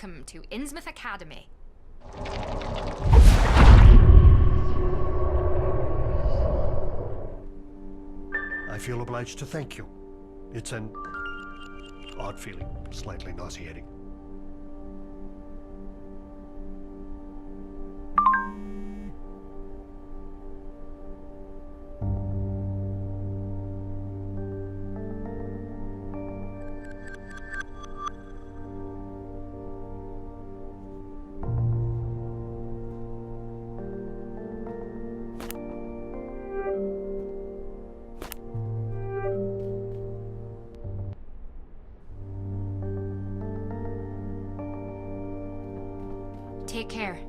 Welcome to Innsmouth Academy. I feel obliged to thank you. It's an odd feeling, slightly nauseating. Take care.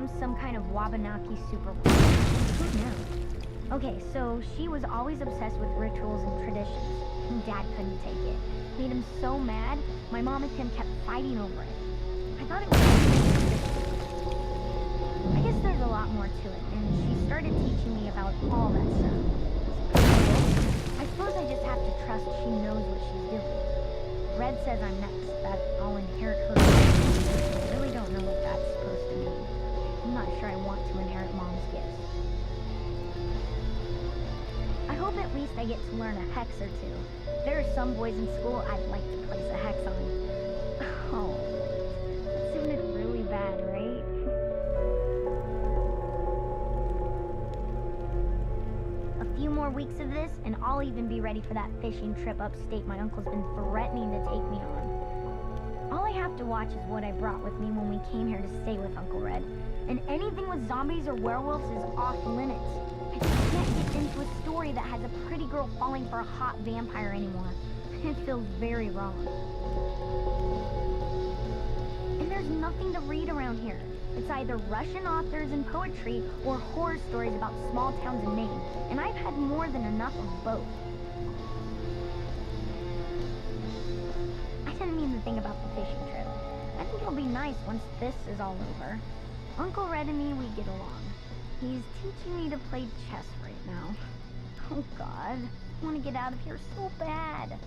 mom's some kind of Wabanaki superwoman. Who knew? Okay, so she was always obsessed with rituals and traditions. And Dad couldn't take it. Made him so mad, my mom and him kept fighting over it. I thought it was... I guess there's a lot more to it, and she started teaching me about all that stuff. I suppose I just have to trust she knows what she's doing. Red says I'm next, that I'll inherit her. I really don't know what that's supposed to mean. I'm not sure I want to inherit Mom's gifts. I hope at least I get to learn a hex or two. There are some boys in school I'd like to place a hex on. Oh, that sounded really bad, right? A few more weeks of this, and I'll even be ready for that fishing trip upstate my uncle's been threatening to take me on. All I have to watch is what I brought with me when we came here to stay with Uncle Red. And anything with zombies or werewolves is off limits. I just can't get into a story that has a pretty girl falling for a hot vampire anymore. It feels very wrong. And there's nothing to read around here. It's either Russian authors and poetry or horror stories about small towns in Maine, and I've had more than enough of both. I didn't mean to think about the fishing trip. I think it'll be nice once this is all over. Uncle Red and me, we get along. He's teaching me to play chess right now. Oh God, I want to get out of here so bad.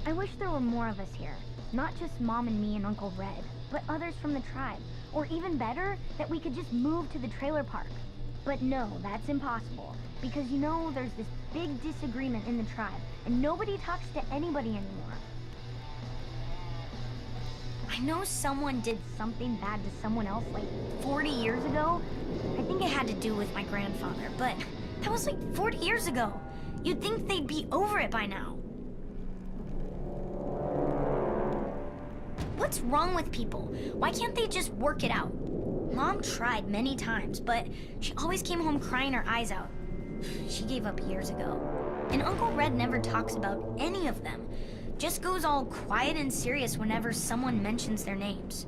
I wish there were more of us here. Not just Mom and me and Uncle Red, but others from the tribe. Or even better, that we could just move to the trailer park. But no, that's impossible. Because you know, there's this big disagreement in the tribe, and nobody talks to anybody anymore. I know someone did something bad to someone else like 40 years ago. I think it had to do with my grandfather, but that was like 40 years ago. You'd think they'd be over it by now. What's wrong with people? Why can't they just work it out? Mom tried many times, but she always came home crying her eyes out. She gave up years ago. And Uncle Red never talks about any of them. Just goes all quiet and serious whenever someone mentions their names.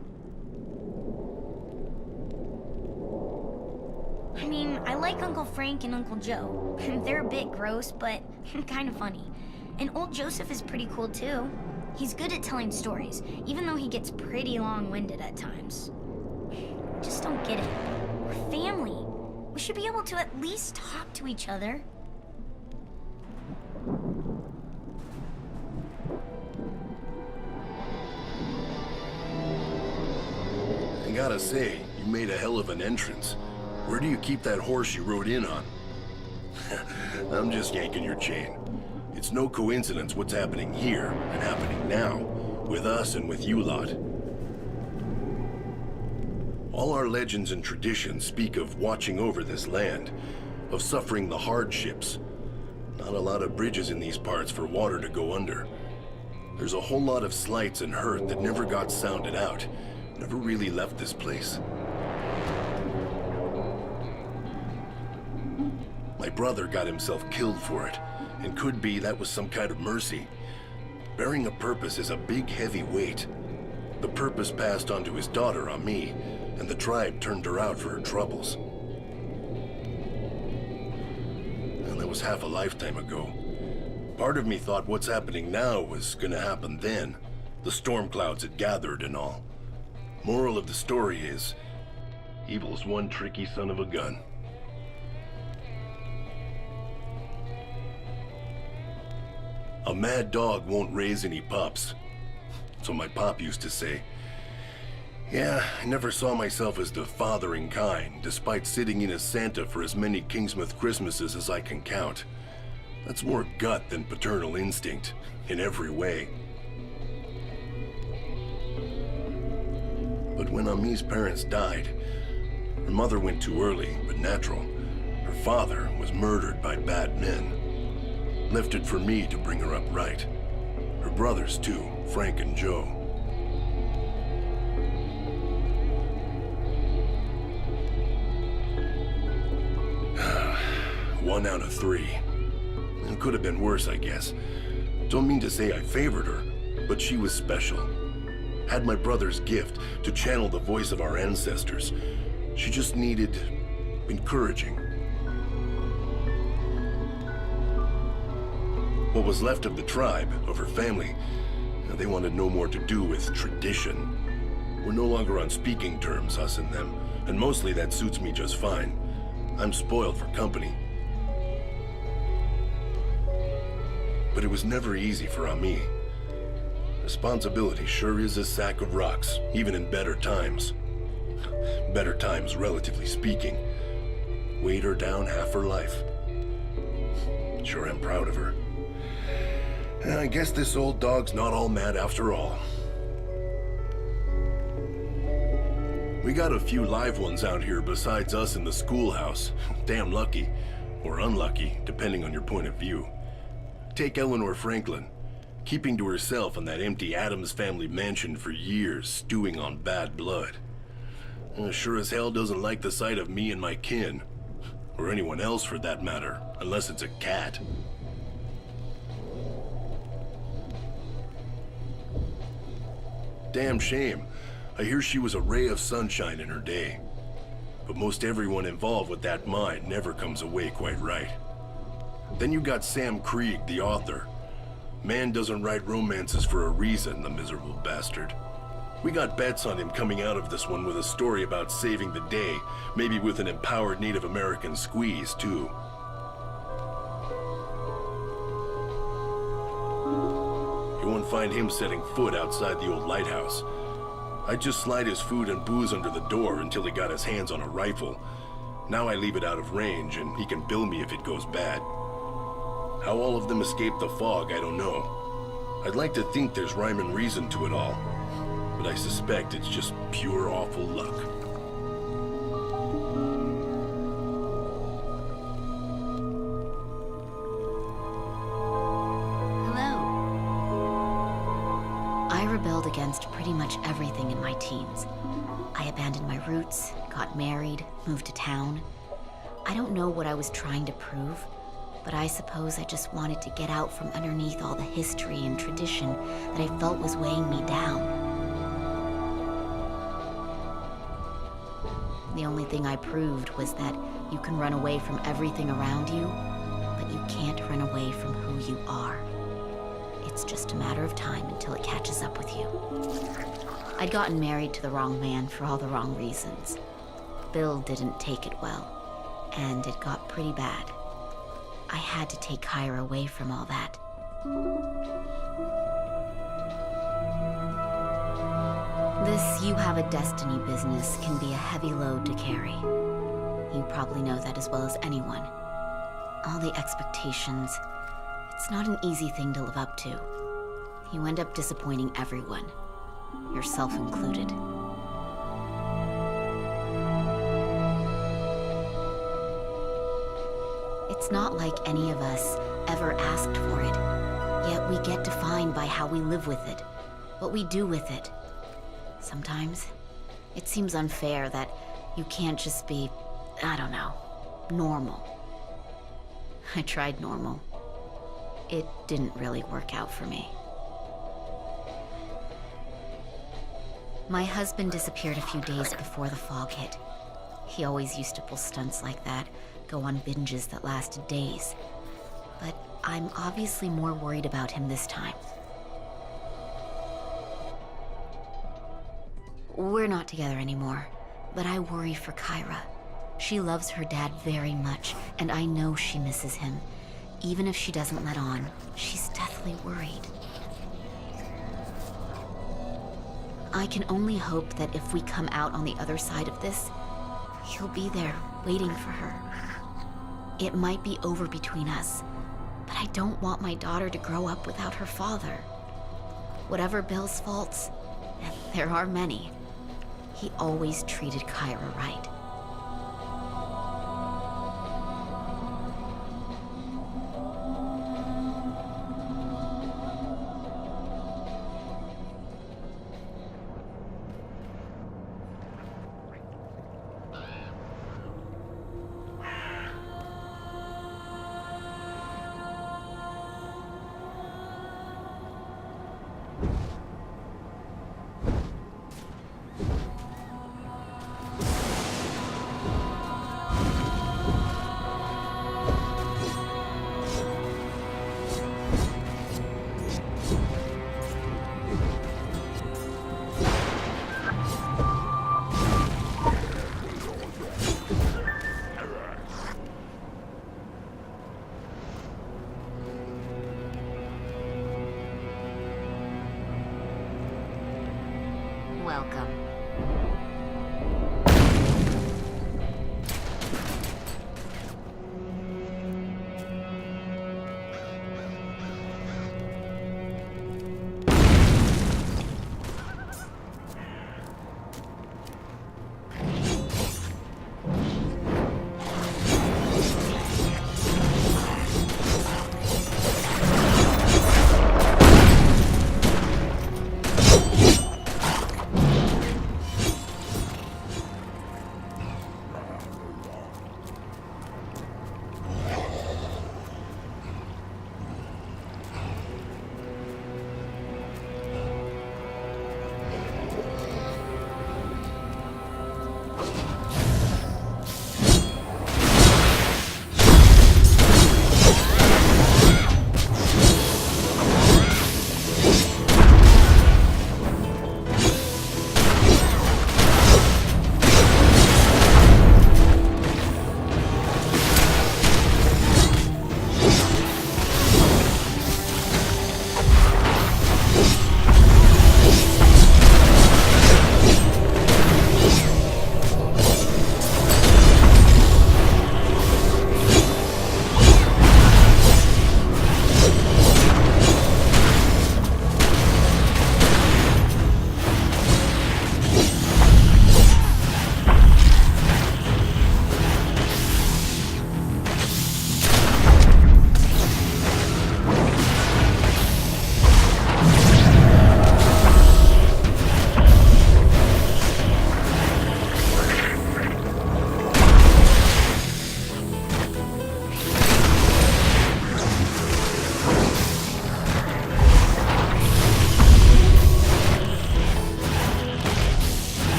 I mean, I like Uncle Frank and Uncle Joe. They're a bit gross, but kind of funny. And old Joseph is pretty cool too. He's good at telling stories, even though he gets pretty long-winded at times. Just don't get it. We're family. We should be able to at least talk to each other. I gotta say, you made a hell of an entrance. Where do you keep that horse you rode in on? I'm just yanking your chain. It's no coincidence what's happening here and happening now, with us and with you lot. All our legends and traditions speak of watching over this land, of suffering the hardships. Not a lot of bridges in these parts for water to go under. There's a whole lot of slights and hurt that never got sounded out, never really left this place. My brother got himself killed for it, and could be that was some kind of mercy. Bearing a purpose is a big, heavy weight. The purpose passed on to his daughter on me, and the tribe turned her out for her troubles. And that was half a lifetime ago. Part of me thought what's happening now was gonna happen then. The storm clouds had gathered and all. Moral of the story is, evil's one tricky son of a gun. A mad dog won't raise any pups. So my pop used to say. Yeah, I never saw myself as the fathering kind, despite sitting in as Santa for as many Kingsmouth Christmases as I can count. That's more gut than paternal instinct, in every way. But when Ami's parents died, her mother went too early, but natural. Her father was murdered by bad men. Left it for me to bring her up right. Her brothers too, Frank and Joe. One out of 3. It could have been worse, I guess. Don't mean to say I favored her, but she was special. had my brother's gift to channel the voice of our ancestors. She just needed encouraging. What was left of the tribe, of her family, they wanted no more to do with tradition. We're no longer on speaking terms, us and them, and mostly that suits me just fine. I'm spoiled for company. But it was never easy for Ami. Responsibility sure is a sack of rocks, even in better times. Better times, relatively speaking. Weighed her down half her life. Sure am proud of her. I guess this old dog's not all mad after all. We got a few live ones out here besides us in the schoolhouse. Damn lucky. Or unlucky, depending on your point of view. Take Eleanor Franklin. Keeping to herself in that empty Addams family mansion for years, stewing on bad blood. Sure as hell doesn't like the sight of me and my kin. Or anyone else for that matter, unless it's a cat. Damn shame. I hear she was a ray of sunshine in her day. But most everyone involved with that mine never comes away quite right. Then you got Sam Krieg, the author. Man doesn't write romances for a reason, the miserable bastard. We got bets on him coming out of this one with a story about saving the day, maybe with an empowered Native American squeeze, too. You won't find him setting foot outside the old lighthouse. I'd just slide his food and booze under the door until he got his hands on a rifle. Now I leave it out of range, and he can bill me if it goes bad. How all of them escaped the fog, I don't know. I'd like to think there's rhyme and reason to it all, but I suspect it's just pure awful luck. Hello. I rebelled against pretty much everything in my teens. I abandoned my roots, got married, moved to town. I don't know what I was trying to prove, but I suppose I just wanted to get out from underneath all the history and tradition that I felt was weighing me down. The only thing I proved was that you can run away from everything around you, but you can't run away from who you are. It's just a matter of time until it catches up with you. I'd gotten married to the wrong man for all the wrong reasons. Bill didn't take it well, and it got pretty bad. I had to take Kyra away from all that. This you have a destiny business can be a heavy load to carry. You probably know that as well as anyone. All the expectations, it's not an easy thing to live up to. You end up disappointing everyone, yourself included. It's not like any of us ever asked for it, yet we get defined by how we live with it, what we do with it. Sometimes, it seems unfair that you can't just be, I don't know, normal. I tried normal. It didn't really work out for me. My husband disappeared a few days before the fog hit. He always used to pull stunts like that, go on binges that lasted days. But I'm obviously more worried about him this time. We're not together anymore, but I worry for Kyra. She loves her dad very much, and I know she misses him. Even if she doesn't let on, she's deathly worried. I can only hope that if we come out on the other side of this, he'll be there waiting for her. It might be over between us, but I don't want my daughter to grow up without her father. Whatever Bill's faults, and there are many, he always treated Kyra right. welcome.